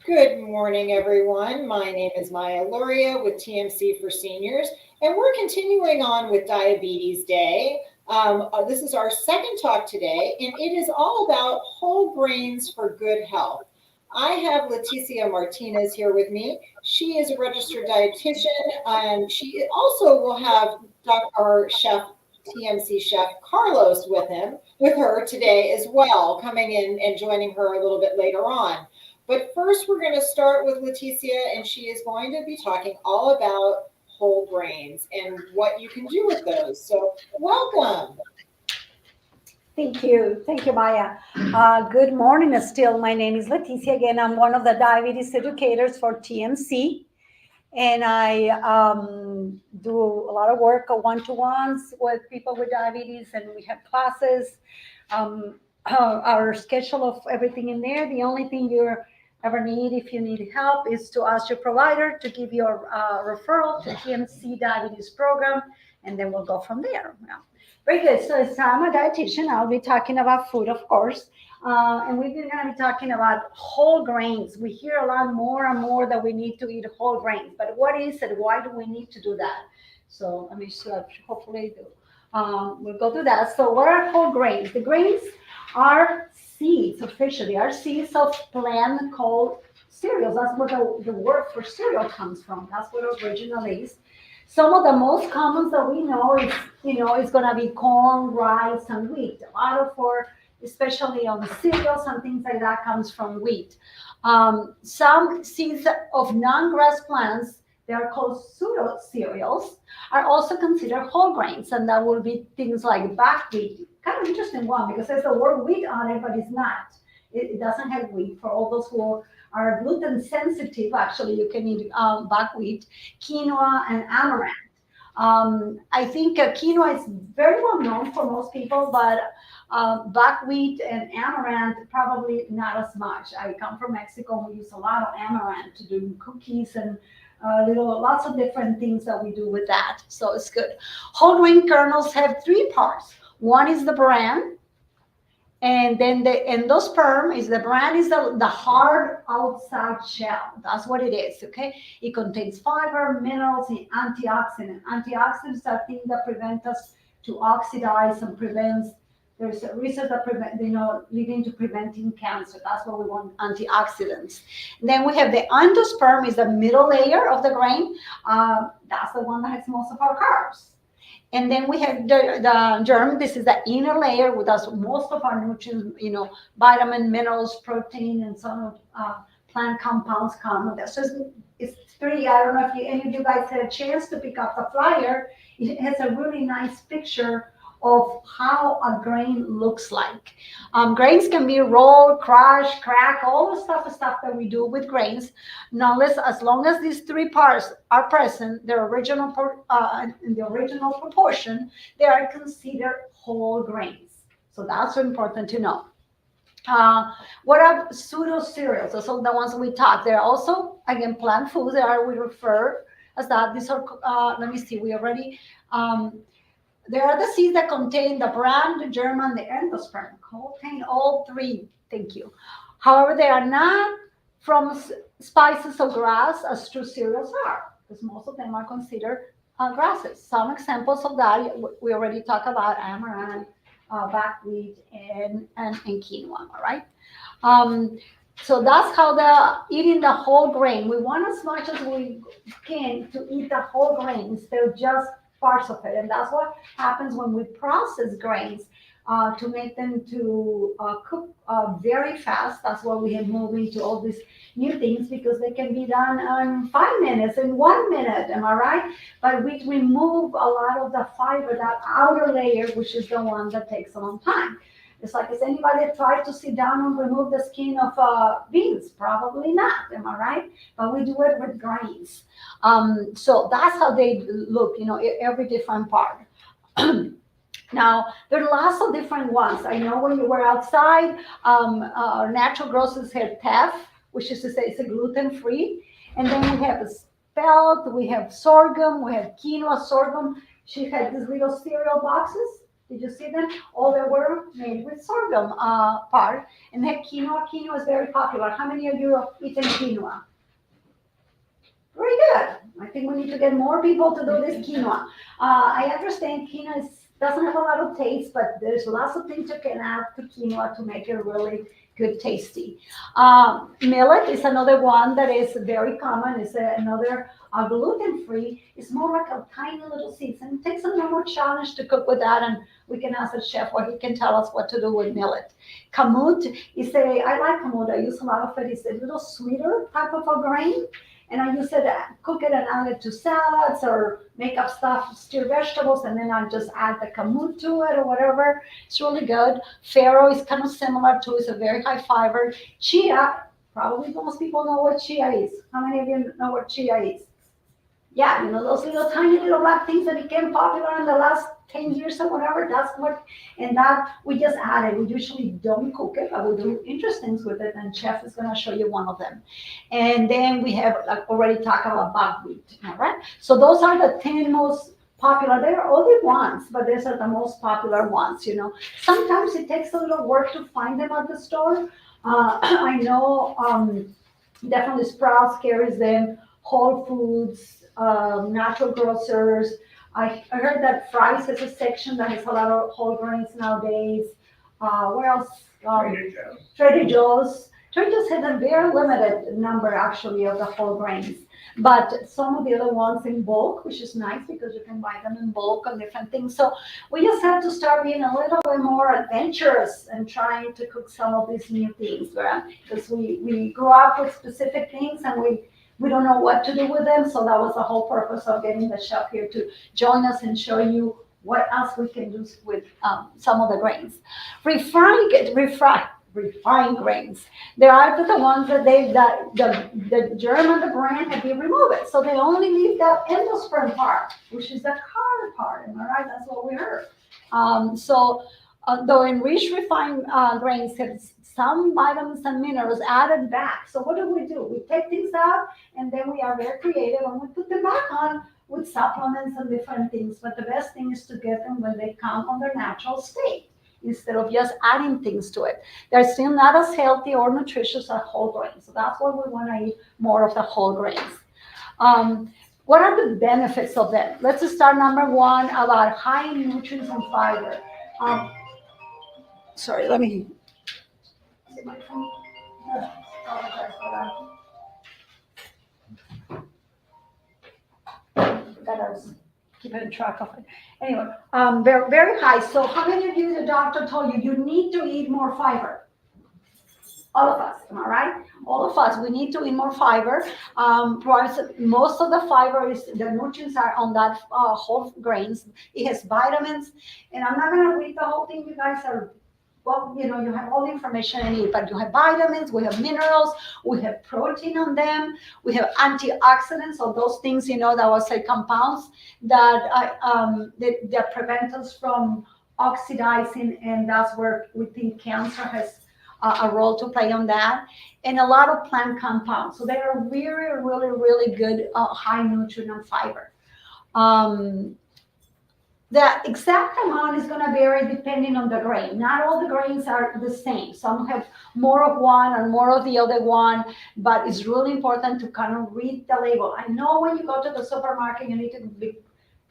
Good morning, everyone. My name is Maya Luria with TMC for Seniors, and we're continuing on with Diabetes Day. This is our second talk today, and it is all about whole grains for good health. I have Leticia Martinez here with me. She is a registered dietitian, and she also will have our chef, TMC chef Carlos, with her today as well, coming in and joining her a little bit later on. But first, we're going to start with Leticia, and she is going to be talking all about whole grains and what you can do with those. So, welcome. Thank you. Thank you, Maya. Good morning, still. My name is Leticia. Again, I'm one of the diabetes educators for TMC. And I do a lot of work one to ones with people with diabetes, and we have classes. Our schedule of everything in there. The only thing you ever need if you need help is to ask your provider to give your referral to TMC diabetes program, and then we'll go from there. Yeah. Very good. So as I'm a dietitian, I'll be talking about food, of course. And we're going to be talking about whole grains. We hear a lot more and more that we need to eat whole grains. But what is it? Why do we need to do that? So I mean, so hopefully we'll go through that. So what are whole grains? The grains are seeds, officially, are seeds of plant called cereals. That's where the word for cereal comes from. That's what it originally is. Some of the most common that we know is gonna be corn, rice, and wheat. A lot of for especially on cereals and things like that comes from wheat. Some seeds of non-grass plants, they are called pseudo cereals, are also considered whole grains, and that will be things like buckwheat. Kind of interesting one because there's the word wheat on it, but it's not. It doesn't have wheat. For all those who are gluten sensitive, actually, you can eat buckwheat, quinoa, and amaranth. I think quinoa is very well known for most people, but buckwheat and amaranth probably not as much. I come from Mexico. We use a lot of amaranth to do cookies and lots of different things that we do with that. So it's good. Whole grain kernels have three parts. One is the bran, and then the endosperm is the bran is the hard outside shell. That's what it is. Okay, it contains fiber, minerals, and antioxidant. Antioxidants are things that prevent us to oxidize and prevents. There's a research that leading to preventing cancer. That's what we want, antioxidants. And then we have the endosperm is the middle layer of the grain. That's the one that has most of our carbs. And then we have the germ. This is the inner layer with us most of our nutrients, vitamin, minerals, protein, and some plant compounds come with that. So it's pretty. I don't know if any of you guys had a chance to pick up the flyer. It has a really nice picture of how a grain looks like. Grains can be rolled, crushed, cracked, all the stuff that we do with grains. Nonetheless, as long as these three parts are present, in the original proportion, they are considered whole grains. So that's important to know. What are pseudo cereals? Those are the ones we talked. They're also again plant foods. We refer as that. These are. Let me see. We already. There are the seeds that contain the bran, the germ, and the endosperm. Contain all three. Thank you. However, they are not from spices or grass as true cereals are, because most of them are considered grasses. Some examples of that we already talked about amaranth, buckwheat, and quinoa. All right. Um, so that's how the eating the whole grain. We want as much as we can to eat the whole grain instead of just parts of it, and that's what happens when we process grains to make them to cook very fast. That's why we have moved into all these new things because they can be done in 5 minutes, in 1 minute. Am I right? But we remove a lot of the fiber, that outer layer, which is the one that takes a long time. It's like, has anybody tried to sit down and remove the skin of beans? Probably not. Am I right? But we do it with grains. So that's how they look, every different part. Now, there are lots of different ones. I know when you were outside, our natural grocers have teff, which is to say it's a gluten-free. And then we have spelt, we have sorghum, we have quinoa sorghum. She had these little cereal boxes. Did you see them? All they were made with sorghum part. And then quinoa. Quinoa is very popular. How many of you have eaten quinoa? Very good. I think we need to get more people to do this quinoa. I understand quinoa doesn't have a lot of taste, but there's lots of things you can add to quinoa to make it really good, tasty. Millet is another one that is very common. It's another gluten-free. It's more like a tiny little seeds, and it takes a little more challenge to cook with that. And we can ask the chef what he can tell us what to do with millet. Kamut is I like kamut. I use a lot of it. It's a little sweeter type of a grain. And I use it, cook it and add it to salads or make up stuff, steer vegetables, and then I just add the kamut to it or whatever. It's really good. Farro is kind of similar too. It's a very high fiber. Chia, probably most people know what chia is. How many of you know what chia is? Yeah, those little tiny little black things that became popular in the last 10 years or whatever. That's what, and that we just add it. We usually don't cook it, but we do interesting things with it. And Chef is going to show you one of them. And then we have already talked about buckwheat. All right. So those are the 10 most popular. There are other ones, but these are the most popular ones. Sometimes it takes a little work to find them at the store. I know definitely Sprouts carries them. Whole Foods. Natural grocers. I heard that Fry's has a section that has a lot of whole grains nowadays. Where else? Trader Joe's. Trader Joe's has a very limited number actually of the whole grains, but some of the other ones in bulk, which is nice because you can buy them in bulk on different things. So we just have to start being a little bit more adventurous and trying to cook some of these new things, right? Because we grew up with specific things and we don't know what to do with them. So that was the whole purpose of getting the chef here to join us and show you what else we can do with some of the grains. Refined grains. They are the ones that the germ and the bran have been removed. So they only leave the endosperm part, which is the card part. Am I right? That's what we heard. Though enriched refined grains have some vitamins and minerals added back. So what do? We take things out and then we are very creative and we put them back on with supplements and different things. But the best thing is to get them when they come on their natural state instead of just adding things to it. They're still not as healthy or nutritious as whole grains. So that's why we want to eat more of the whole grains. What are the benefits of them? Let's start number one about high in nutrients and fiber. Sorry, let me see my phone. Apologize for that. Gotta keep track of it. Anyway, very, very high. So how many of you, the doctor told you need to eat more fiber? All of us, am I right? All of us, we need to eat more fiber. Most of the fiber the nutrients are on that whole grains. It has vitamins, and I'm not gonna read the whole thing. You guys are, well, you have all the information you need, but you have vitamins, we have minerals, we have protein on them, we have antioxidants, or those things, that was say compounds that prevent us from oxidizing, and that's where we think cancer has a role to play on that, and a lot of plant compounds. So they are really, really, really good, high nutrient and fiber. The exact amount is going to vary depending on the grain. Not all the grains are the same. Some have more of one and more of the other one, but it's really important to kind of read the label. I know when you go to the supermarket, you need to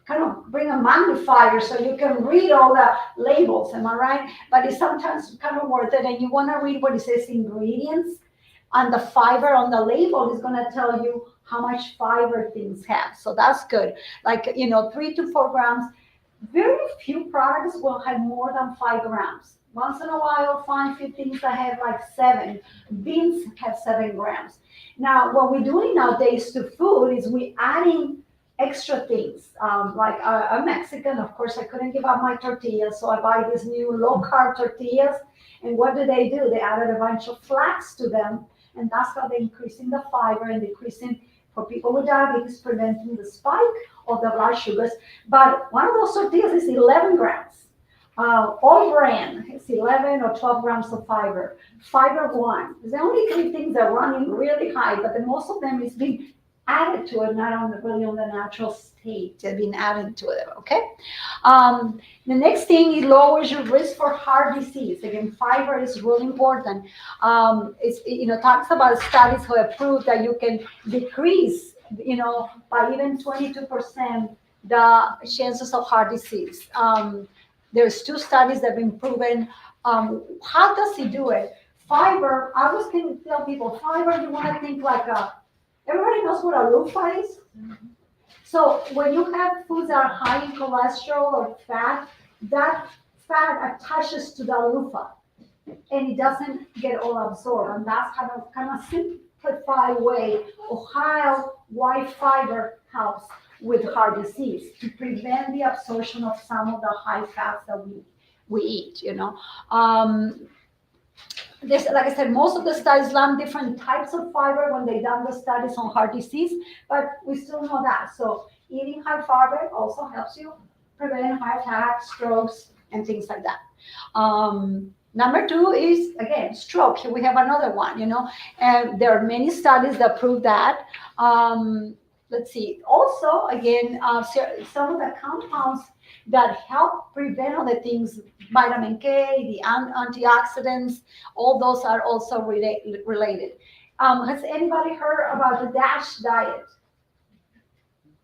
kind of bring a magnifier so you can read all the labels, am I right? But it's sometimes kind of worth it, and you want to read what it says ingredients, and the fiber on the label is going to tell you how much fiber things have. So that's good. Like, 3 to 4 grams. Very few products will have more than 5 grams. Once in a while, you'll find few things that have like 7. Beans have 7 grams. Now, what we're doing nowadays to food is we adding extra things. Like I'm Mexican, of course, I couldn't give up my tortillas, so I buy these new low-carb tortillas. And what do? They added a bunch of flax to them, and that's how they're increasing the fiber and decreasing, for people with diabetes, preventing the spike of the blood sugars. But one of those tortillas is 11 grams. All bran is 11 or 12 grams of fiber. Fiber 1. There's only 3 things that are running really high, but the most of them is being added to it, not on the really on the natural state. They've been added to it. Okay. The next thing, it lowers your risk for heart disease. Again, fiber is really important. Talks about studies who have proved that you can decrease, by even 22% the chances of heart disease. There's two studies that have been proven. How does he do it? Fiber, I always can tell people, fiber, you want to think like everybody knows what a loofah is. So when you have foods that are high in cholesterol or fat, that fat attaches to the loofah and it doesn't get all absorbed. And that's kind of simplified way of why fiber helps with heart disease to prevent the absorption of some of the high fats that we eat. There's, like I said, most of the studies learn different types of fiber when they done the studies on heart disease, but we still know that. So eating high fiber also helps you prevent heart attacks, strokes, and things like that. Number two is, again, stroke. Here we have another one, and there are many studies that prove that. Let's see. Also, again, some of the compounds that help prevent other things, vitamin K, the antioxidants, all those are also related. Has anybody heard about the DASH diet?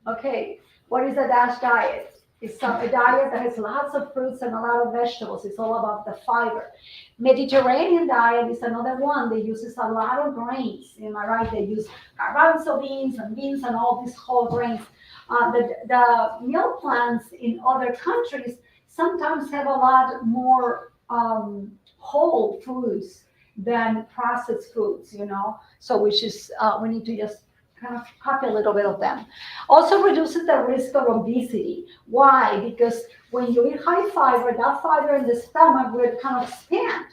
Okay, what is a DASH diet? It's a diet that has lots of fruits and a lot of vegetables. It's all about the fiber. Mediterranean diet is another one that uses a lot of grains. Am I right? They use garbanzo beans and all these whole grains. The meal plans in other countries sometimes have a lot more whole foods than processed foods, So we need to just kind of copy a little bit of them. Also reduces the risk of obesity. Why? Because when you eat high fiber, that fiber in the stomach will kind of expand.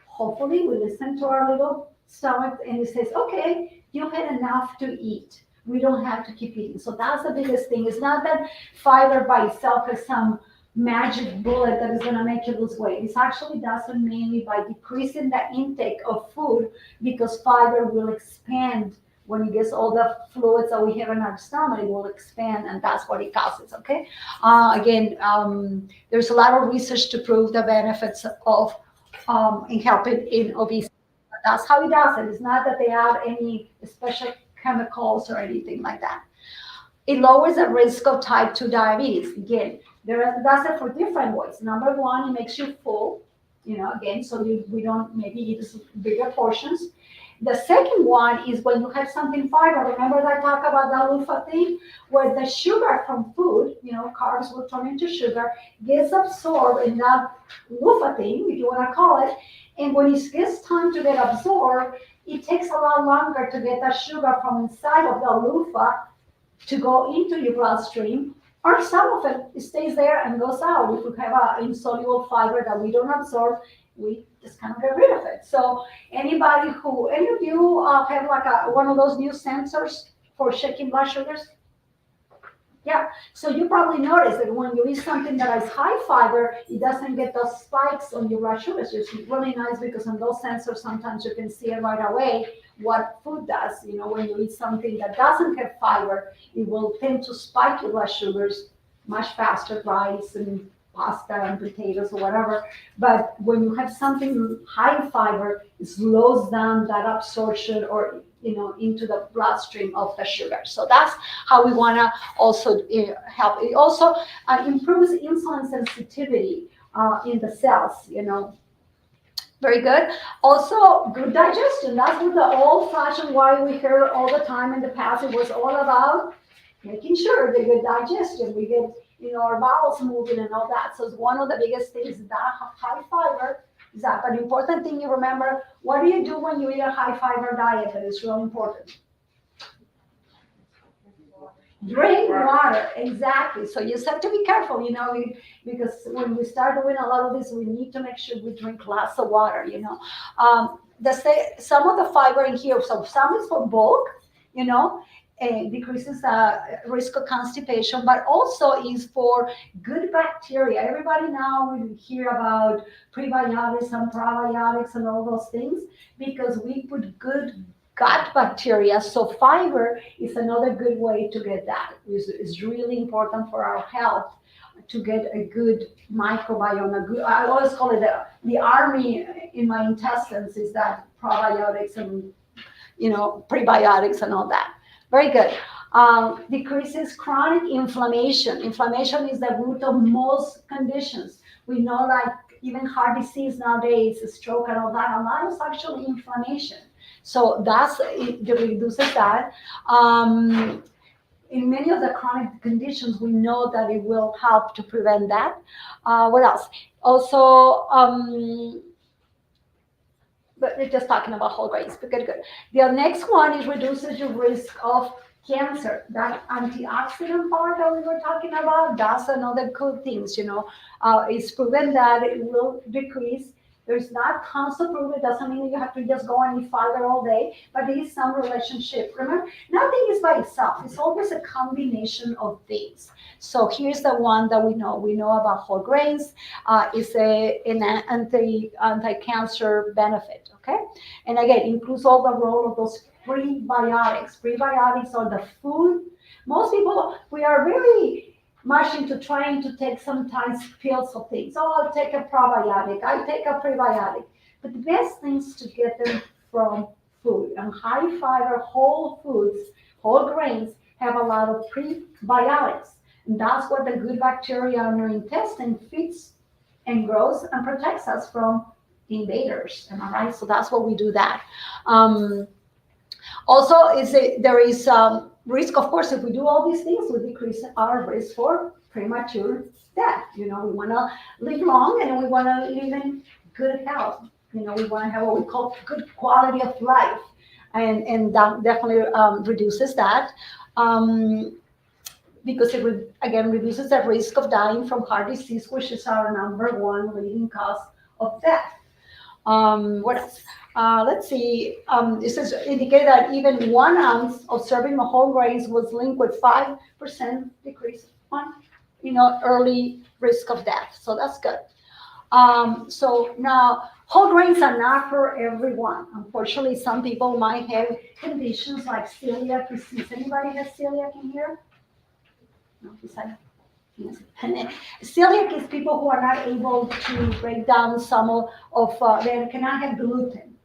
Hopefully we listen to our little stomach and it says, okay, you've had enough to eat. We don't have to keep eating. So that's the biggest thing. It's not that fiber by itself is some magic bullet that is going to make you lose weight. It actually does it mainly by decreasing the intake of food because fiber will expand. When it gets all the fluids that we have in our stomach, it will expand, and that's what it causes, okay? There's a lot of research to prove the benefits of in helping in obesity. That's how it does it. It's not that they add any special chemicals or anything like that. It lowers the risk of type 2 diabetes. Again, does it for different ways. Number one, it makes you full, again, so we don't maybe eat bigger portions. The second one is when you have something fiber. Remember that I talked about that loofah thing, where the sugar from food, carbs will turn into sugar, gets absorbed in that loofah thing, if you want to call it. And when it gets time to get absorbed, it takes a lot longer to get that sugar from inside of the loofah to go into your bloodstream, or some of it stays there and goes out. If we have an insoluble fiber that we don't absorb, we just kind of get rid of it. So any of you have like one of those new sensors for checking blood sugars? Yeah, so you probably notice that when you eat something that is high fiber, it doesn't get those spikes on your blood sugars. It's really nice because on those sensors, sometimes you can see it right away what food does. When you eat something that doesn't have fiber, it will tend to spike your blood sugars much faster, rice and pasta and potatoes or whatever. But when you have something high fiber, it slows down that absorption or into the bloodstream of the sugar. So that's how we want to also help. It also improves insulin sensitivity in the cells. Very good. Also, good digestion. That's what the old-fashioned why we heard all the time in the past. It was all about making sure they get digestion. We get our bowels moving and all that. So it's one of the biggest things that high fiber is that. But the important thing you remember, what do you do when you eat a high fiber diet? That is really important. Drink water, exactly. So you just have to be careful, because when we start doing a lot of this, we need to make sure we drink lots of water, some of the fiber in here, so some is for bulk, decreases risk of constipation, but also is for good bacteria. Everybody now will hear about prebiotics and probiotics and all those things because we put good gut bacteria. So fiber is another good way to get that. It's really important for our health to get a good microbiome. I always call it the army in my intestines is that probiotics and prebiotics and all that. Very good. Decreases chronic inflammation. Inflammation is the root of most conditions. We know, like even heart disease nowadays, stroke and all that, a lot is actually inflammation. So it reduces that. In many of the chronic conditions, we know that it will help to prevent that. What else? Also, but we're just talking about whole grains. But good. The next one is reduces your risk of cancer. That antioxidant part that we were talking about, that's another good things. It's proven that it will decrease. There's not tons of proof. It doesn't mean that you have to just go and eat fiber all day, but there is some relationship. Remember, nothing is by itself. It's always a combination of things. So here's the one that we know. We know about whole grains. It's an anti-cancer benefit. Okay, and again, includes all the role of those prebiotics. Prebiotics are the food. Most people, we are really much into trying to take sometimes pills of things. Oh, I'll take a probiotic. I take a prebiotic. But the best things to get them from food. And high fiber whole foods, whole grains have a lot of prebiotics. And that's what the good bacteria in our intestine feeds and grows and protects us from invaders. Am I right? So that's what we do that. Also, there is risk, of course, if we do all these things, we decrease our risk for premature death. We want to live long and we want to live in good health. We want to have what we call good quality of life. And that definitely reduces that. Because it, again, reduces the risk of dying from heart disease, which is our number one leading cause of death. What else? Let's see. This is indicate that even 1 ounce of serving of whole grains was linked with 5% decrease on, early risk of death. So that's good. So now whole grains are not for everyone. Unfortunately, some people might have conditions like celiac disease. Anybody has celiac in here? No, besides. Yes. And celiac is people who are not able to break down some of they cannot have gluten,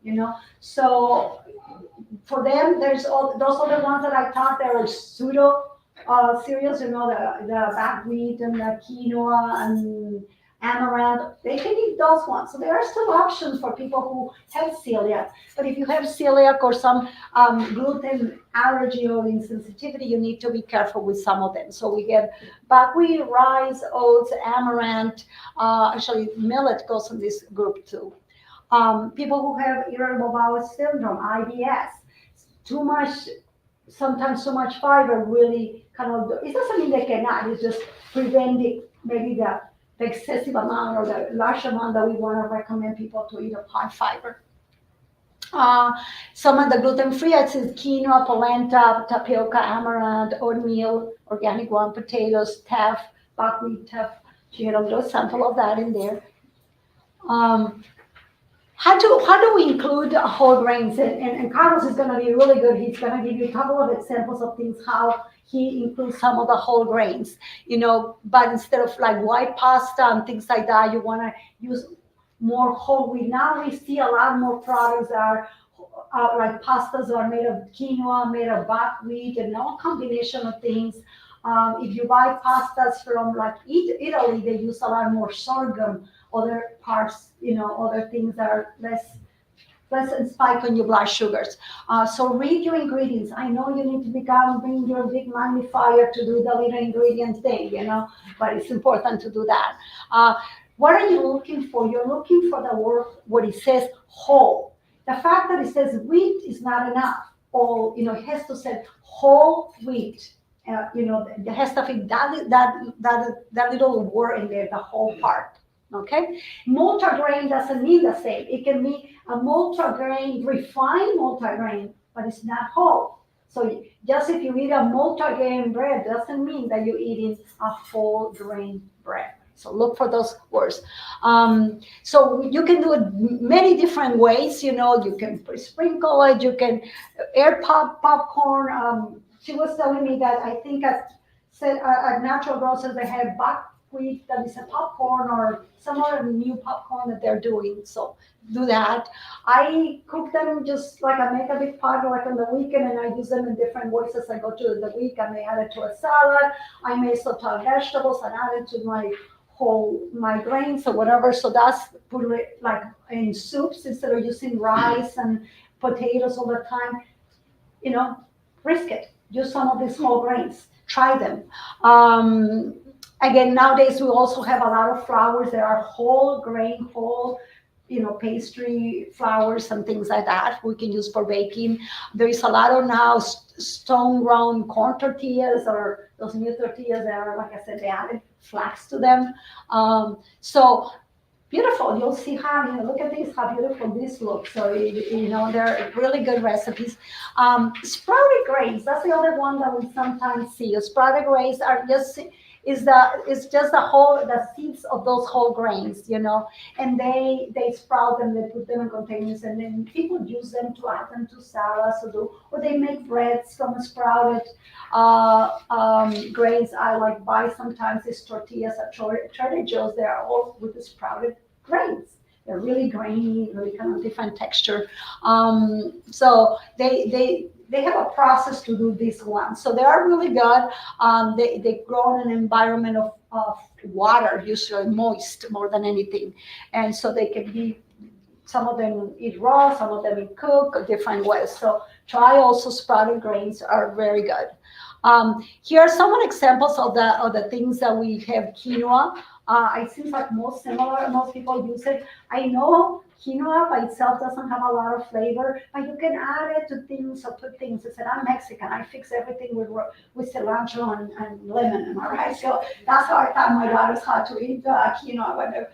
So for them, there's those are the ones that I taught. There are pseudo cereals, the buckwheat and the quinoa and amaranth. They can eat those ones. So there are still options for people who have celiac. But if you have celiac or some gluten allergy or insensitivity, you need to be careful with some of them. So we get buckwheat, rice, oats, amaranth. Actually, millet goes in this group too. People who have irritable bowel syndrome, IBS, sometimes too much fiber really it doesn't mean they cannot, it's just preventing maybe the excessive amount or the large amount that we want to recommend people to eat of high fiber. Some of the gluten-free is quinoa, polenta, tapioca, amaranth, oatmeal, organic one, potatoes, teff, buckwheat, teff. She had a little sample of that in there. How do we include whole grains? And Carlos is going to be really good. He's going to give you a couple of examples of things how he includes some of the whole grains, but instead of like white pasta and things like that, you want to use more whole wheat. Now we see a lot more products that are like pastas that are made of quinoa, made of buckwheat, and all combination of things. If you buy pastas from like Italy, they use a lot more sorghum, other parts, other things that are less spike on your blood sugars. So read your ingredients. I know you need to bring your big magnifier to do the little ingredient thing, but it's important to do that. What are you looking for? You're looking for the word, what it says whole. The fact that it says wheat is not enough. Or, it has to say whole wheat. It has to fit that little word in there, the whole part. Okay, multigrain doesn't mean the same. It can be a multigrain, refined multigrain, but it's not whole. So just if you eat a multigrain bread doesn't mean that you're eating a whole grain bread. So look for those words. So you can do it many different ways. You know, you can sprinkle it. You can air popcorn. She was telling me that I think at Natural Grocers they have buckwheat that is a popcorn or some other new popcorn that they're doing. So do that. I cook them just like I make a big pot like on the weekend, and I use them in different ways as I go through the week. I may add it to a salad. I may saute vegetables and add it to my grains or whatever. So that's put it like in soups instead of using rice and potatoes all the time. You know, risk it. Use some of these small grains. Try them. Um, Again, nowadays we also have a lot of flours. There are whole grain, pastry flours and things like that we can use for baking. There is a lot of now stone ground corn tortillas or those new tortillas that are, like I said, they added flax to them. So beautiful. You'll see how, look at this, how beautiful this looks. So, they're really good recipes. Sprouted grains, that's the other one that we sometimes see. Sprouted grains are just the seeds of those whole grains, and they sprout them, they put them in containers, and then people use them to add them to salads or they make breads from sprouted grains. I like buy sometimes these tortillas at Trader Joe's. They're all with the sprouted grains. They're really grainy, really kind of different texture. So they have a process to do this one. So they are really good. They grow in an environment of water, usually moist more than anything. And so they can be, some of them eat raw, some of them eat cook, different ways. So try also sprouted grains are very good. Here are some examples of the things that we have. Quinoa. It seems like most similar. Most people use it. I know quinoa by itself doesn't have a lot of flavor, but you can add it to things or put things. I said, I'm Mexican. I fix everything with cilantro and lemon. All right. So that's how I taught my daughters how to eat quinoa, when they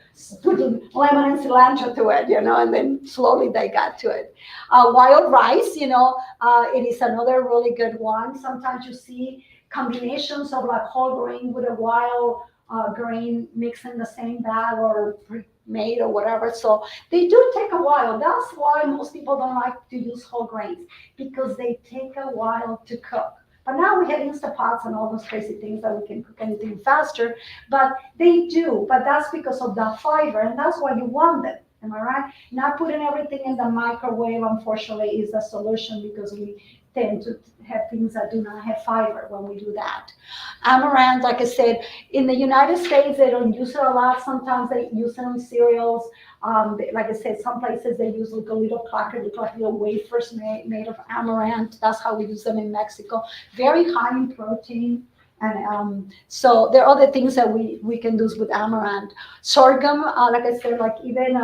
put lemon and cilantro to it, and then slowly they got to it. Wild rice, it is another really good one. Sometimes you see combinations of like whole grain with a wild grain mixed in the same bag or made or whatever. So they do take a while. That's why most people don't like to use whole grains, because they take a while to cook. But now we have Instant Pots and all those crazy things that we can cook anything faster. But they do. But that's because of the fiber, and that's why you want them. Am I right? Not putting everything in the microwave, unfortunately, is the solution, because we tend to have things that do not have fiber when we do that. Amaranth, like I said, in the United States, they don't use it a lot. Sometimes they use it in cereals. Like I said, some places they use like a little cracker, like little wafers made of amaranth. That's how we use them in Mexico. Very high in protein. And so there are other things that we can do with amaranth. Sorghum, like I said, like even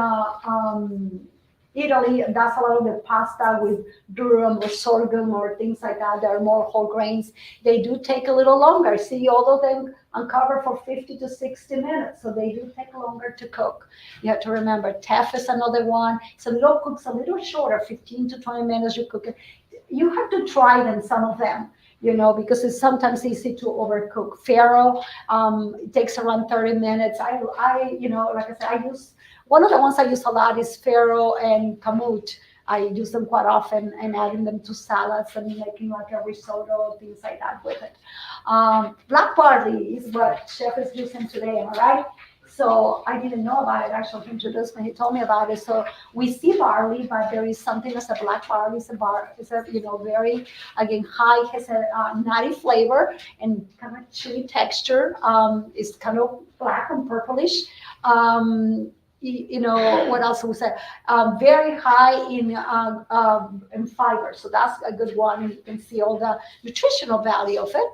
Italy does a lot of the pasta with durum or sorghum or things like that. They're more whole grains. They do take a little longer. See, all of them uncover for 50 to 60 minutes. So they do take longer to cook. You have to remember, teff is another one. Cooks a little shorter, 15 to 20 minutes you cook it. You have to try them, some of them, because it's sometimes easy to overcook. Farro, it takes around 30 minutes. Like I said, I use, one of the ones I use a lot is farro and kamut. I use them quite often and adding them to salads and making like a risotto, things like that with it. Black barley is what Chef is using today, am I right? So I didn't know about it. Actually, he introduced me. He told me about it. So we see barley, but there is something as a black barley. It's a very, again, high, has a nutty flavor and kind of chewy texture. It's kind of black and purplish. What else was that? Very high in fiber. So that's a good one. You can see all the nutritional value of it.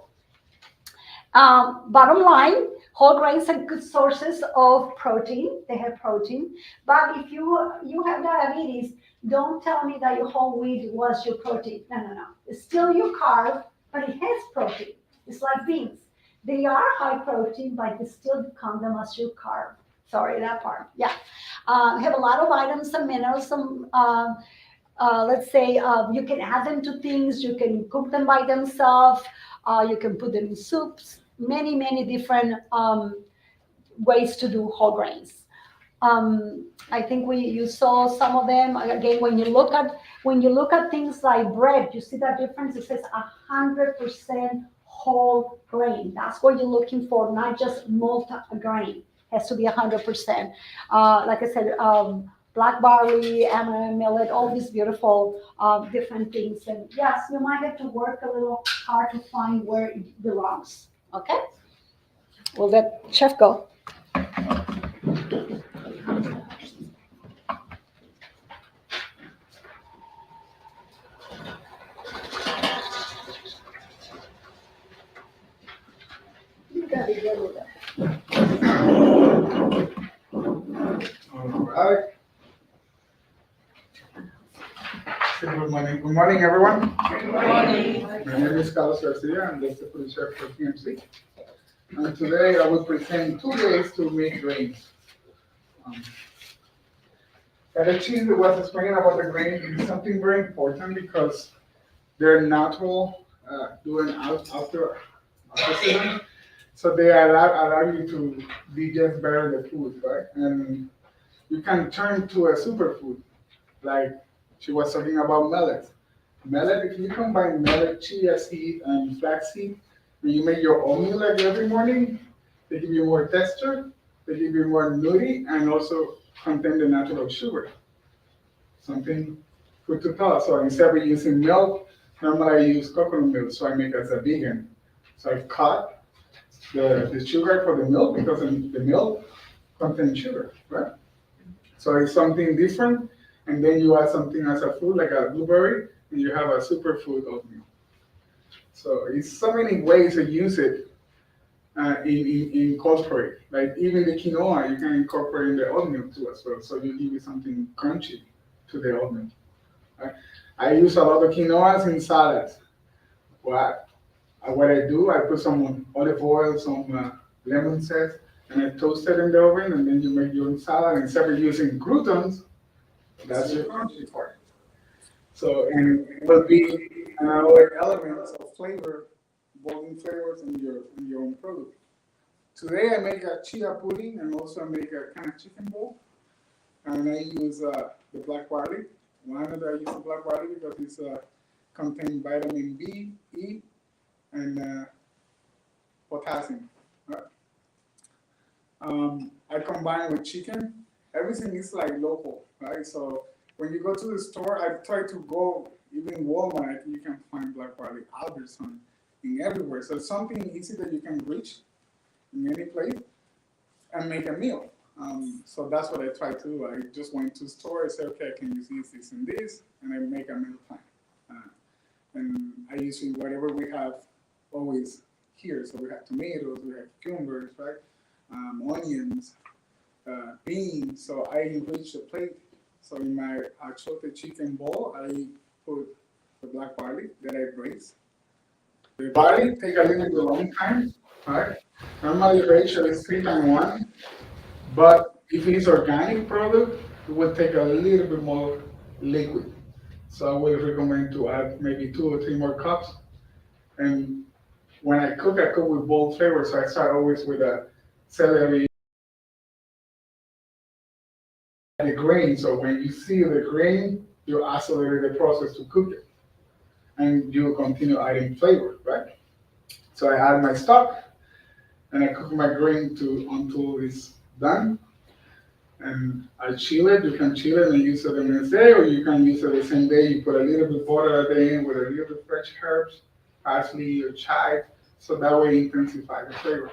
Bottom line, whole grains are good sources of protein. They have protein. But if you have diabetes, don't tell me that your whole wheat was your protein. No. It's still your carb, but it has protein. It's like beans. They are high protein, but you still count them as your carb. Sorry, that part. Yeah. Have a lot of vitamins and minerals. Let's say you can add them to things. You can cook them by themselves. You can put them in soups. Many different ways to do whole grains. I think you saw some of them. Again, when you look at things like bread, you see that difference. It says 100% whole grain. That's what you're looking for, not just multi-grain. It has to be 100%. Like I said, black barley, amaranth, millet, all these beautiful different things. And yes, you might have to work a little hard to find where it belongs. Okay? We'll let Chef go. All right. Good morning, everyone. Good morning. My name is Carlos Garcia. I'm the deputy chef for TMC. And today I will present 2 ways to make grains. Cheese was explaining about the grain is something very important because they're natural doing after season. So they allow you to digest better the food, right? And you can turn to a superfood, like she was talking about millet. Millet, if you combine millet, chia seed, and flaxseed, and you make your oatmeal like every morning, they give you more texture, they give you more nutty, and also contain the natural sugar. Something good to tell. So instead of using milk, normally I use coconut milk, so I make as a vegan. So I've cut the sugar for the milk because the milk contains sugar, right? So it's something different, and then you add something as a food like a blueberry, and you have a superfood oatmeal. So it's so many ways to use it in incorporate. Like even the quinoa, you can incorporate in the oatmeal too as well. So you give it something crunchy to the oatmeal. Right? I use a lot of quinoas in salads. What I do, I put some olive oil, some lemon zest, and I toast it in the oven, and then you make your own salad. Instead of using croutons, that's your crunchy part. So, and it will be another elements of flavor, bold flavors in your own product. Today I make a chia pudding and also I make a kind of chicken bowl. And I use the black barley. Why did I use the black barley? Because it's contain vitamin B, E, and potassium. Right? I combine with chicken. Everything is like local, right? So when you go to the store, I try to go, even Walmart, you can find black barley, Albertson, in everywhere. So it's something easy that you can reach in any place and make a meal. So that's what I try to do. I just went to the store, I said, okay, I can use this, and this, and I make a meal plan. And I use whatever we have always here. So we have tomatoes, we have cucumbers, right? Onions, beans. So I enrich the plate. So in my chocolate chicken bowl, I put the black barley that I braise. The barley take a little bit long time, right? Normally the ratio is 3:1, but if it's organic product, it will take a little bit more liquid. So I would recommend to add maybe 2 or 3 more cups. And when I cook with bold flavor. So I start always with a celery, the grain. So when you see the grain, you accelerate the process to cook it. And you continue adding flavor, right? So I add my stock and I cook my grain until it's done. And I chill it. You can chill it and use it the next day, or you can use it the same day. You put a little bit butter at the end with a little bit fresh herbs, parsley or chive, so that way intensify the flavor.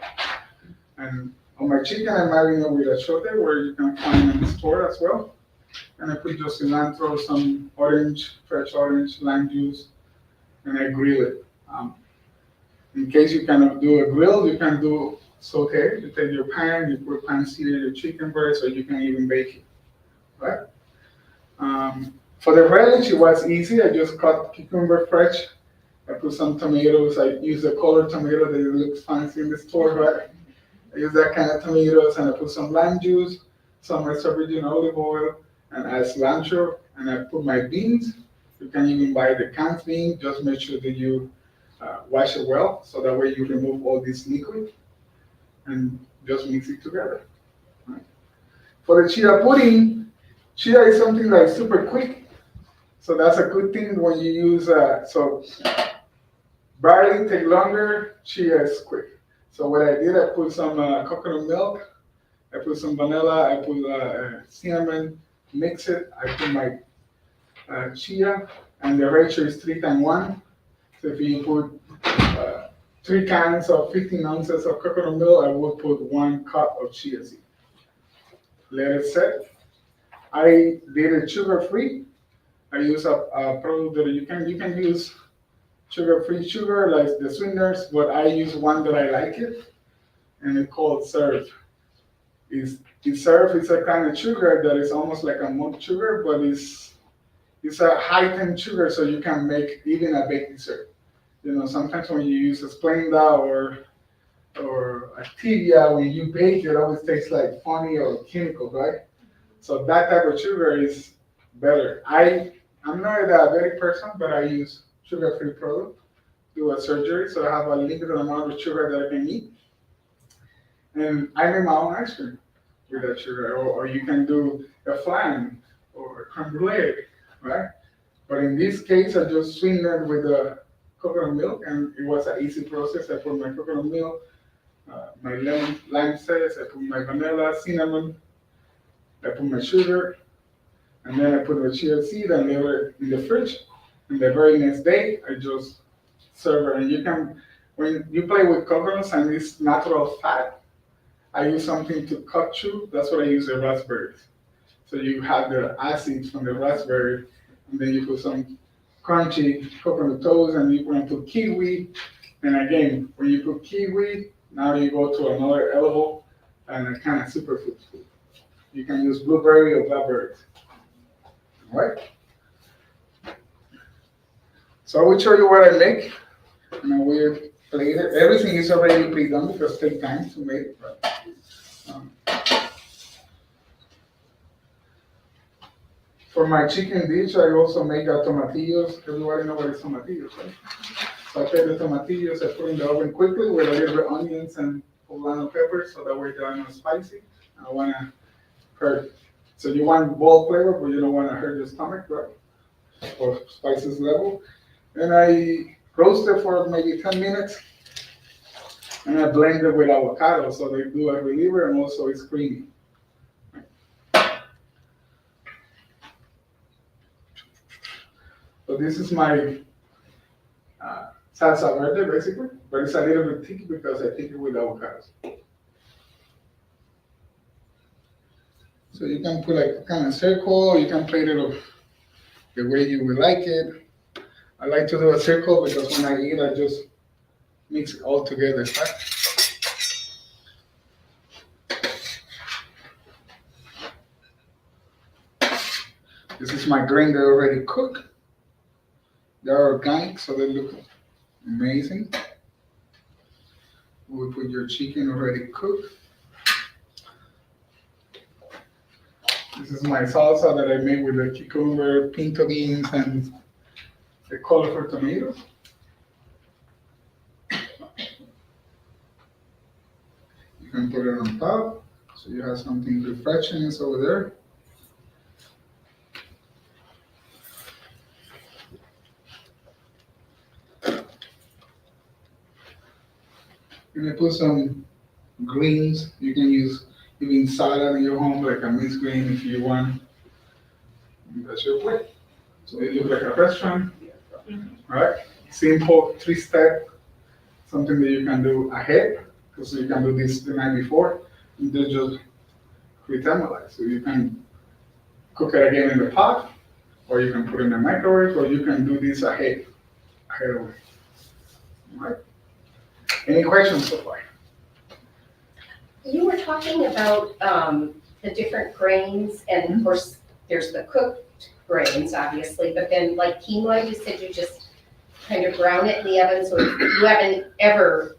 And on my chicken, I marinate with achiote, where you can find in the store as well. And I put just cilantro, some fresh orange, lime juice, and I grill it. In case you cannot do a grill, you can do saute. You take your pan, you put pan-seared your chicken breast, or you can even bake it, right? For the relish, it was easy. I just cut cucumber fresh. I put some tomatoes. I use the colored tomato that looks fancy in the store, right? I use that kind of tomatoes, and I put some lime juice, some extra virgin olive oil, and add cilantro, and I put my beans. You can even buy the canned bean. Just make sure that you wash it well, so that way you remove all this liquid. And just mix it together. Right? For the chia pudding, chia is something that is super quick. So that's a good thing when you use, so barley take longer, chia is quick. So what I did, I put some coconut milk, I put some vanilla, I put cinnamon, mix it, I put my chia, and the ratio is 3:1. So if you put 3 cans of 15 ounces of coconut milk, I would put 1 cup of chia seed. Let it set. I did it sugar-free. I use a product that you can use sugar-free sugar like the sweeteners, but I use one that I like it, and it's called Serve. Serve is a kind of sugar that is almost like a malt sugar, but it's a high-temp sugar, so you can make even a baked dessert. You know, sometimes when you use a Splenda or Activia, when you bake, it always tastes like funny or chemical, right? So that type of sugar is better. I'm not a diabetic person, but I use sugar-free product, do a surgery, so I have a limited amount of sugar that I can eat. And I make my own ice cream with that sugar, or you can do a flan or a creme brulee, right? But in this case, I just sweetened it with the coconut milk, and it was an easy process. I put my coconut milk, my lime zest, I put my vanilla, cinnamon, I put my sugar, and then I put the chia seed and leave it in the fridge. And the very next day, I just serve it. And you can, when you play with coconuts and this natural fat, I use something to cut through. That's what I use the raspberries. So you have the acids from the raspberry, and then you put some crunchy coconut toast, and you can put kiwi. And again, when you put kiwi, now you go to another level and a kind of superfood food. You can use blueberry or blackberries. All right? So I will show you what I make, and I will plate it. Everything is already pre-done because it takes time to make it. Right? For my chicken dish, I also make tomatillos. Everybody know what is tomatillos, right? So I take the tomatillos, I put in the oven quickly with a little bit of onions and poblano peppers, so that way they're not spicy. I want to hurt. So you want bold flavor, but you don't want to hurt your stomach, right? Or spices level. And I roast it for maybe 10 minutes. And I blend it with avocado, so they do a reliever and also it's creamy. So this is my salsa verde, basically, but it's a little bit thick because I thick it with avocados. So you can put like kind of circle, you can plate it the way you would like it. I like to do a circle because when I eat, I just mix it all together, right? This is my grain that already cooked. They're organic, so they look amazing. We'll put your chicken already cooked. This is my salsa that I made with the cucumber, pinto beans, and the colorful tomatoes. You can put it on top, so you have something refreshing over there. And I put some greens. You can use even salad in your home, like a mixed green if you want. And that's your plate. So it looks like a restaurant. All right? Simple 3-step, something that you can do ahead, because you can do this the night before, and then just retamalize. So you can cook it again in the pot, or you can put it in the microwave, or you can do this ahead of it. All right? Any questions so far? You were talking about the different grains, and of course, there's the cooked grains, obviously, but then like quinoa, you said you just kind of brown it in the oven, so you haven't ever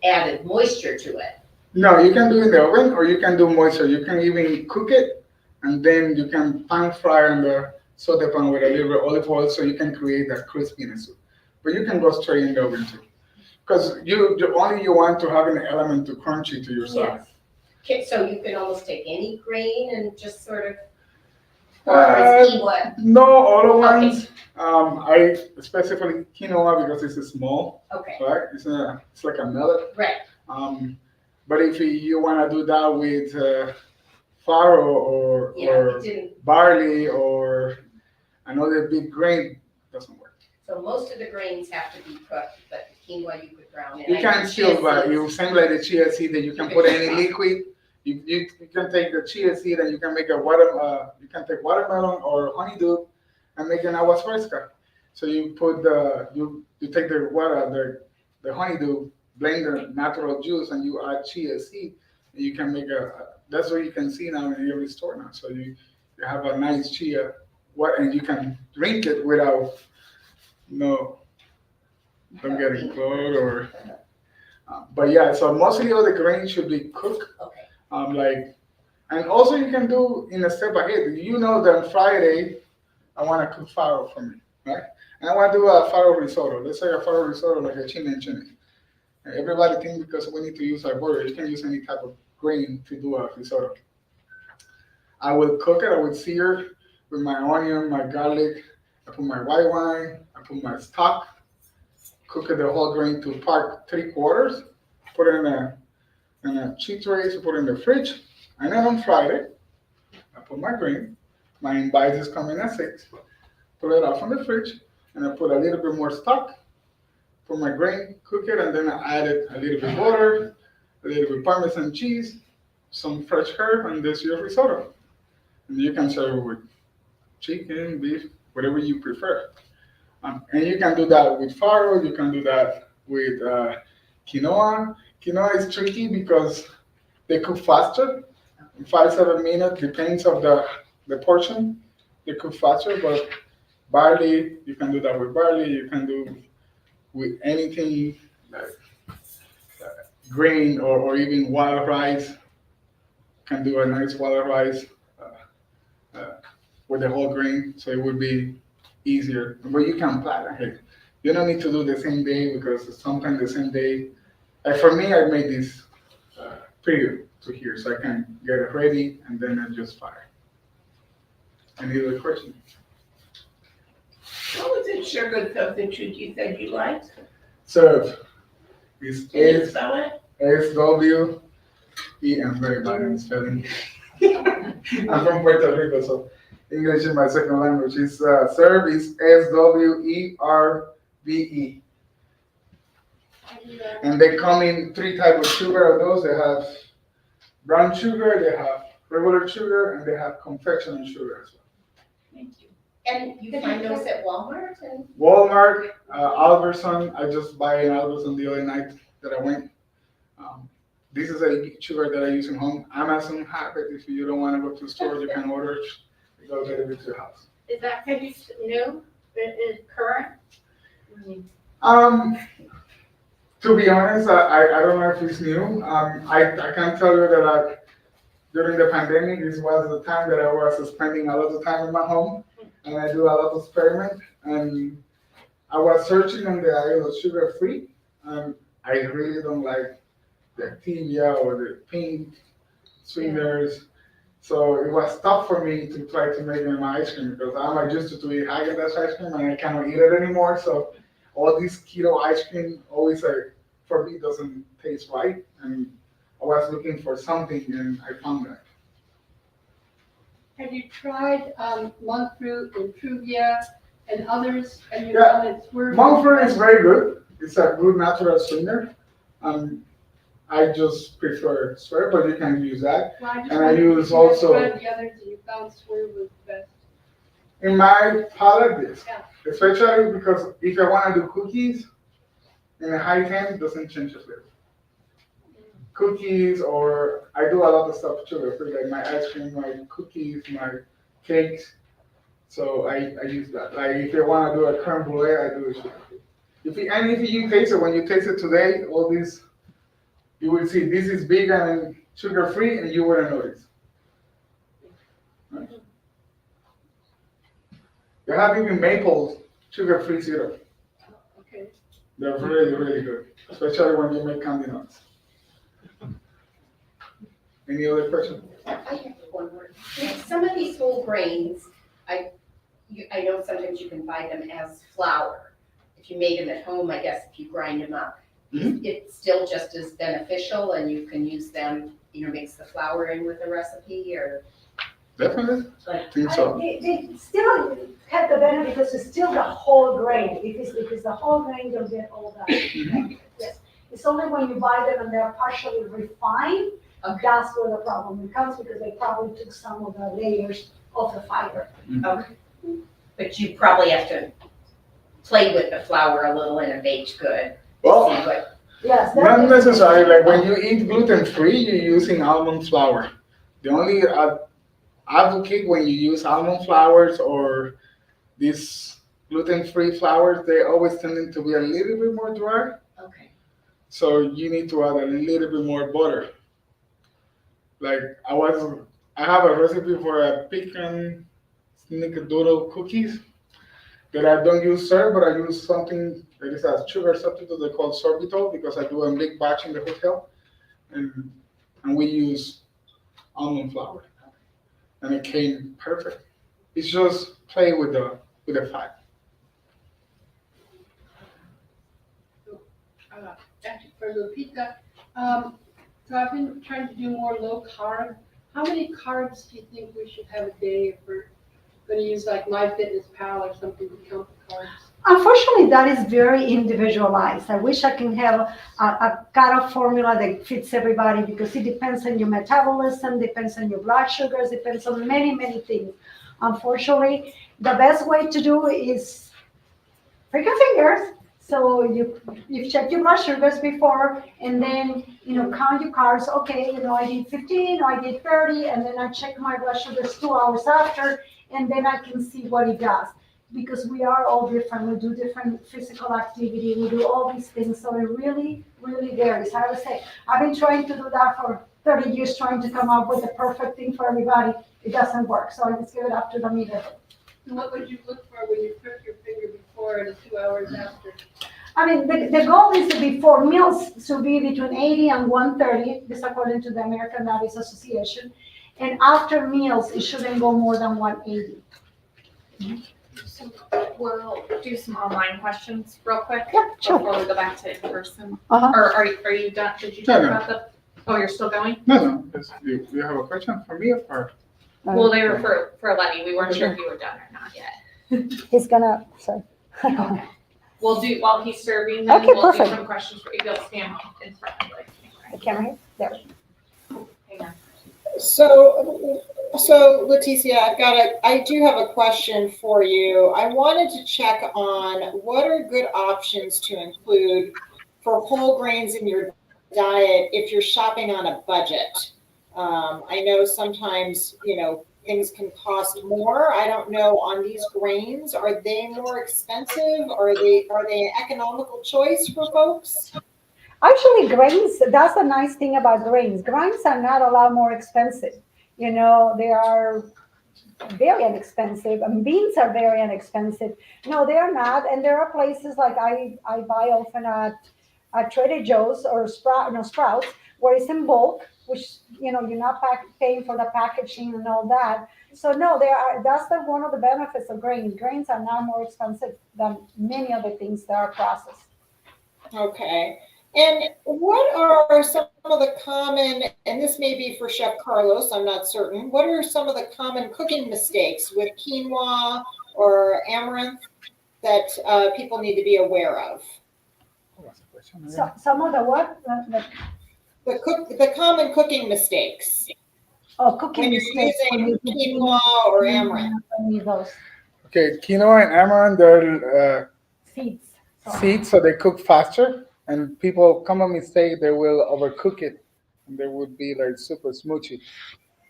added moisture to it. No, you can do it in the oven, or you can do moisture. You can even cook it, and then you can pan fry on the saute pan with a little olive oil, so you can create that crispiness. But you can go straight in the oven too. Because only you want to have an element to crunchy to yourself. Yes. Okay, so you can almost take any grain and just sort of, or is quinoa? No, all the Okay. ones. I specifically quinoa because it's small, Okay, right? It's like a millet. right, But if you want to do that with farro or yeah, or it didn't, barley or another big grain, doesn't work. so most of the grains have to be cooked, but the quinoa you could brown in. You I can know still, chia but seeds- you same like the chia seed that you can You put can any chop. liquid. You can take the chia seed and you can make you can take watermelon or honeydew and make an aguas fresca. So you put you take the honeydew, blend the natural juice and you add chia seed and you can make that's what you can see now in every store now. So you have a nice chia and you can drink it without don't get it cold or but yeah, so mostly all the grains should be cooked. Okay, And also you can do in a step ahead. You know that on Friday, I want to cook farro for me, right? And I want to do a farro risotto. Let's say a farro risotto like a chin and chin. Everybody thinks because we need to use our butter, you can use any type of grain to do a risotto. I will cook it, I will sear with my onion, my garlic, I put my white wine, I put my stock, cook it the whole grain to part 3/4, put it in a cheese tray, so put it in the fridge. And then on Friday, I put my grain. My invite is coming at 6. Put it off on the fridge, and I put a little bit more stock. Put my grain, cook it, and then I added a little bit butter, a little bit Parmesan cheese, some fresh herb, and this is your risotto. And you can serve it with chicken, beef, whatever you prefer. And you can do that with farro. You can do that with quinoa. Quinoa is tricky because they cook faster. 5-7 minutes depends of the portion. They cook faster, but barley you can do that with barley. You can do with anything like grain or even wild rice. Can do a nice wild rice with the whole grain, so it would be easier. But you can plan ahead. You don't need to do the same day because sometimes the same day. Like for me, I made this prior to here, so I can get it ready and then I just fire. Any other questions? What was it sugar substitute you said you liked? Serve is Can you spell it? SWE. I'm very bad in spelling. I'm from Puerto Rico, so English is my second language. Serve is SWERVE. And they come in 3 types of sugar of those. They have brown sugar, they have regular sugar, and they have confectionery sugar as well. Thank you. and you find those at Walmart and? Walmart, Albertson. I just buy in Albertson the other night that I went. This is a sugar that I use in home. Amazon have it. If you don't want to go to the store, you can order it. It goes delivered to your house. Is that package new? Is current? To be honest, I don't know if it's new. I can tell you that during the pandemic, this was the time that I was spending a lot of time in my home, and I do a lot of experiment. And I was searching on the aisle of sugar free, and I really don't like the Activia or the pink sweeteners. So it was tough for me to try to make my ice cream because I'm used to eat Haagen-Dazs ice cream and I cannot eat it anymore. So all this keto ice cream always for me doesn't taste right. And I was looking for something and I found that. Have you tried monk fruit and Truvia and others? And you Yeah. found it's working? Monk fruit is very good. It's a good natural sweetener. I just prefer Swerve, but you can use that. Well, I just and I wondered use if you had also- tried the others and you found Swerve was the best. In my palate, yes. Yeah. Especially because if I want to do cookies in a high temp, it doesn't change the flavor. Cookies, or I do a lot of stuff sugar free, like my ice cream, my cookies, my cakes. So I use that. Like if I want to do a creme brulee, I do it sugar free. If you taste it, when you taste it today, all these, you will see this is vegan and sugar free, and you wouldn't notice. Right? You have even maple sugar free syrup. Okay. They're really, really good, especially when you make candy nuts. Any other question? I have one more. Some of these whole grains, I know sometimes you can buy them as flour. If you made them at home, I guess if you grind them up, it's still just as beneficial and you can use them, mix the flour in with the recipe or Definitely. like. I think so. They still have the benefit because it's still the whole grain. If it's the whole grain, you'll get all that. Yes. It's only when you buy them and they're partially refined, Okay. that's where the problem comes because they probably took some of the layers of the fiber. Okay. But you probably have to play with the flour a little in a baked good. Well, See what, Yes. not necessarily. Like when you eat gluten-free, you're using almond flour. The only advocate when you use almond flours or these gluten-free flours, they always tend to be a little bit more dry. okay. So you need to add a little bit more butter. Like I have a recipe for a pecan snickerdoodle cookies that I don't use syrup, but I use something that is a sugar substitute they call sorbitol because I do a big batch in the hotel, and we use almond flour, and it came perfect. It's just play with the fat. Actually, for Lupita, so I've been trying to do more low carb. How many carbs do you think we should have a day if we're going to use like MyFitnessPal or something to count the carbs? Unfortunately, that is very individualized. I wish I can have a cut-off formula that fits everybody because it depends on your metabolism, depends on your blood sugars, depends on many, many things. Unfortunately, the best way to do is prick your fingers. So you've checked your blood sugars before, and then count your carbs. Okay, I did 15, or I did 30, and then I check my blood sugars 2 hours after, and then I can see what it does. Because we are all different, we do different physical activity, we do all these things, so it really, really varies. I would say I've been trying to do that for 30 years, trying to come up with the perfect thing for everybody. It doesn't work, so I just give it up to the meter. And what would you look for when you prick your finger before and 2 hours after? I mean, the goal is before meals to be between 80 and 130, this according to the American Diabetes Association. And after meals, it shouldn't go more than 180. So we'll do some online questions real quick. Yeah, sure. Before we go back to in-person. Uh-huh. Or are you done? Did you No, talk no. about the, oh, you're still going? No. Do you have a question for me or? Well, they were for Letty. We weren't sure if you were done or not yet. He's gonna, sorry. Okay. We'll do, while he's serving, then Okay, we'll do perfect. some questions for you. You'll stand in front of The camera here, there. Hang on. So Leticia, I do have a question for you. I wanted to check on what are good options to include for whole grains in your diet if you're shopping on a budget. I know sometimes, things can cost more. I don't know on these grains, are they more expensive? Are they an economical choice for folks? Actually, grains, that's the nice thing about grains. Grains are not a lot more expensive. They are very inexpensive, and beans are very inexpensive. No, they are not. And there are places like I buy often at Trader Joe's or Sprouts, where it's in bulk, which, you're not paying for the packaging and all that. So no, that's one of the benefits of grains. Grains are not more expensive than many other things that are processed. Okay. And what are some of the common, and this may be for Chef Carlos, I'm not certain, what are some of the common cooking mistakes with quinoa or amaranth that people need to be aware of? So some of the what? The common cooking mistakes Cooking when you're mistakes. using quinoa or amaranth. Those Okay, quinoa and amaranth, they're seeds. seeds, so they cook faster. And people common mistake, they will overcook it, and they would be like super smoochy.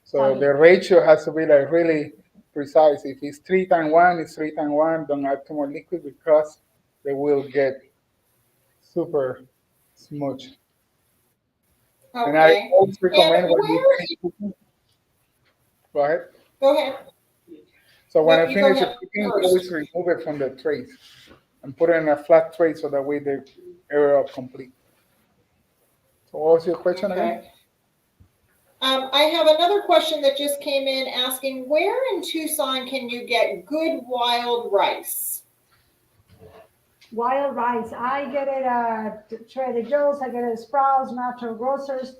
So the ratio has to be like really precise. If it's 3 times 1, it's 3 times 1. Don't add too much liquid because they will get super smooch. And I Okay. always recommend And when you where- finish cooking. Go ahead. Go ahead. So when No, I you go finish ahead cooking, first. always remove it from the trays. and put it in a flat tray so that way the area complete. So what was your question again? Okay. I have another question that just came in asking, where in Tucson can you get good wild rice? Wild rice, I get it at Trader Joe's, I get it at Sprouts, Natural Grocers,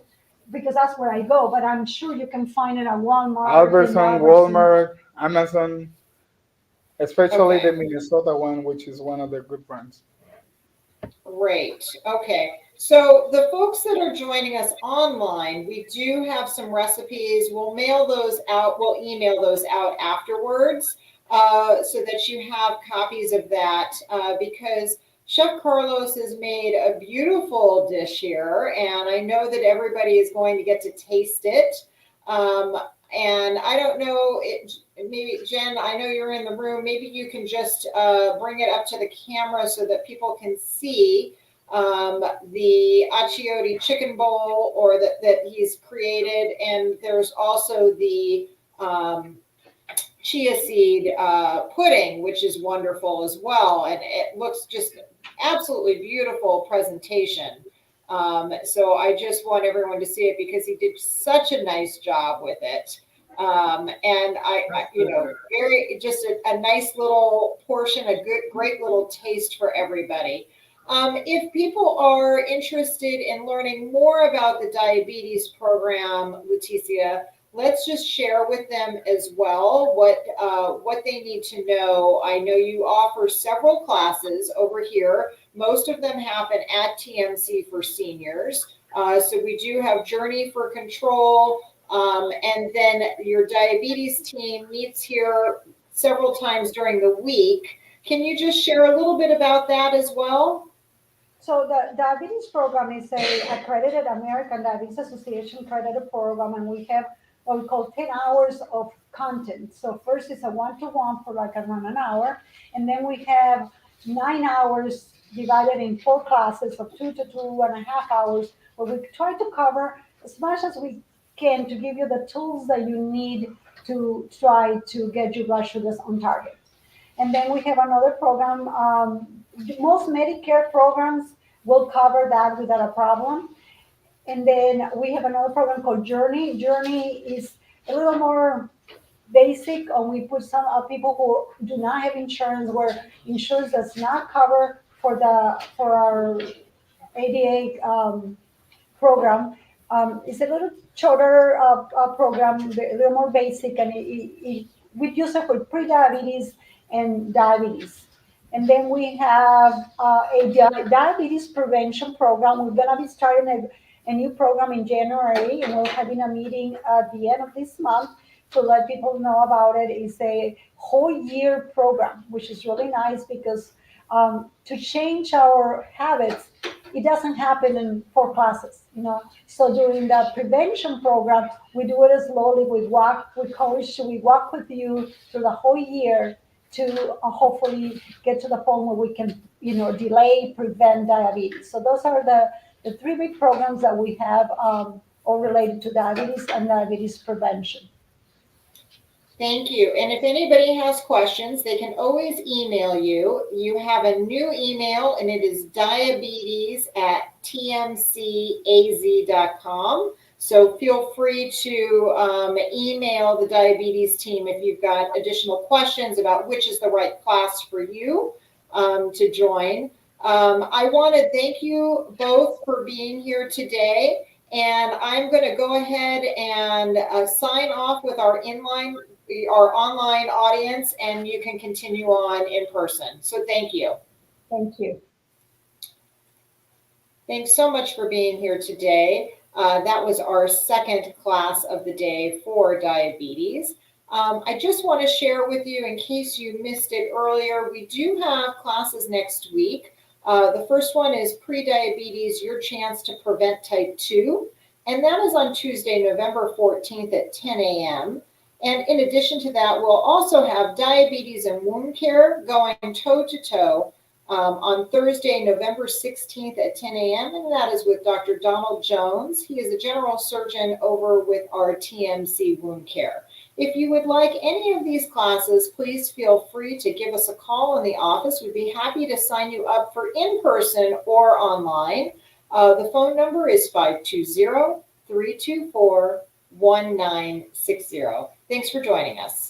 because that's where I go, but I'm sure you can find it at Walmart. Albertson, and Walmart, Amazon, especially Okay. the Minnesota one, which is one of the good brands. Great. Okay. So the folks that are joining us online, we do have some recipes. We'll mail those out. We'll email those out afterwards so that you have copies of that because Chef Carlos has made a beautiful dish here, and I know that everybody is going to get to taste it. And I don't know, maybe Jen, I know you're in the room. Maybe you can just bring it up to the camera so that people can see the achiote chicken bowl or that he's created. And there's also the chia seed pudding, which is wonderful as well. And it looks just absolutely beautiful presentation. So I just want everyone to see it because he did such a nice job with it. And I very, just a nice little portion, great little taste for everybody. If people are interested in learning more about the diabetes program, Leticia, let's just share with them as well what they need to know. I know you offer several classes over here. Most of them happen at TMC for seniors. So we do have Journey for Control, and then your diabetes team meets here several times during the week. Can you just share a little bit about that as well? So the diabetes program is a accredited American Diabetes Association accredited program, and we have what we call 10 hours of content. So first is a one-to-one for like around an hour, and then we have 9 hours divided in 4 classes of 2 to 2.5 hours, where we try to cover as much as we can to give you the tools that you need to try to get your blood sugars on target. And then we have another program. Most Medicare programs will cover that without a problem. And then we have another program called Journey. Journey is a little more basic, and we put some people who do not have insurance, where insurance does not cover for our ADA program. It's a little shorter program, a little more basic, and we use it for pre-diabetes and diabetes. And then we have a diabetes prevention program. We're going to be starting a new program in January, and we're having a meeting at the end of this month to let people know about it. It's a whole year program, which is really nice because to change our habits, it doesn't happen in 4 classes, So during the prevention program, we do it slowly. We walk with you through the whole year to hopefully get to the point where we can, delay, prevent diabetes. So those are the 3 big programs that we have all related to diabetes and diabetes prevention. Thank you. And if anybody has questions, they can always email you. You have a new email, and it is diabetes@tmcaz.com. So feel free to email the diabetes team if you've got additional questions about which is the right class for you to join. I want to thank you both for being here today. And I'm going to go ahead and sign off with our online audience, and you can continue on in person. So thank you. Thank you. Thanks so much for being here today. That was our second class of the day for diabetes. I just want to share with you, in case you missed it earlier, we do have classes next week. The first one is Pre-Diabetes, Your Chance to Prevent Type 2. And that is on Tuesday, November 14th at 10 a.m. And in addition to that, we'll also have Diabetes and Wound Care going toe-to-toe on Thursday, November 16th at 10 a.m. And that is with Dr. Donald Jones. He is a general surgeon over with our TMC Wound Care. If you would like any of these classes, please feel free to give us a call in the office. We'd be happy to sign you up for in-person or online. The phone number is 520-324-1960. Thanks for joining us.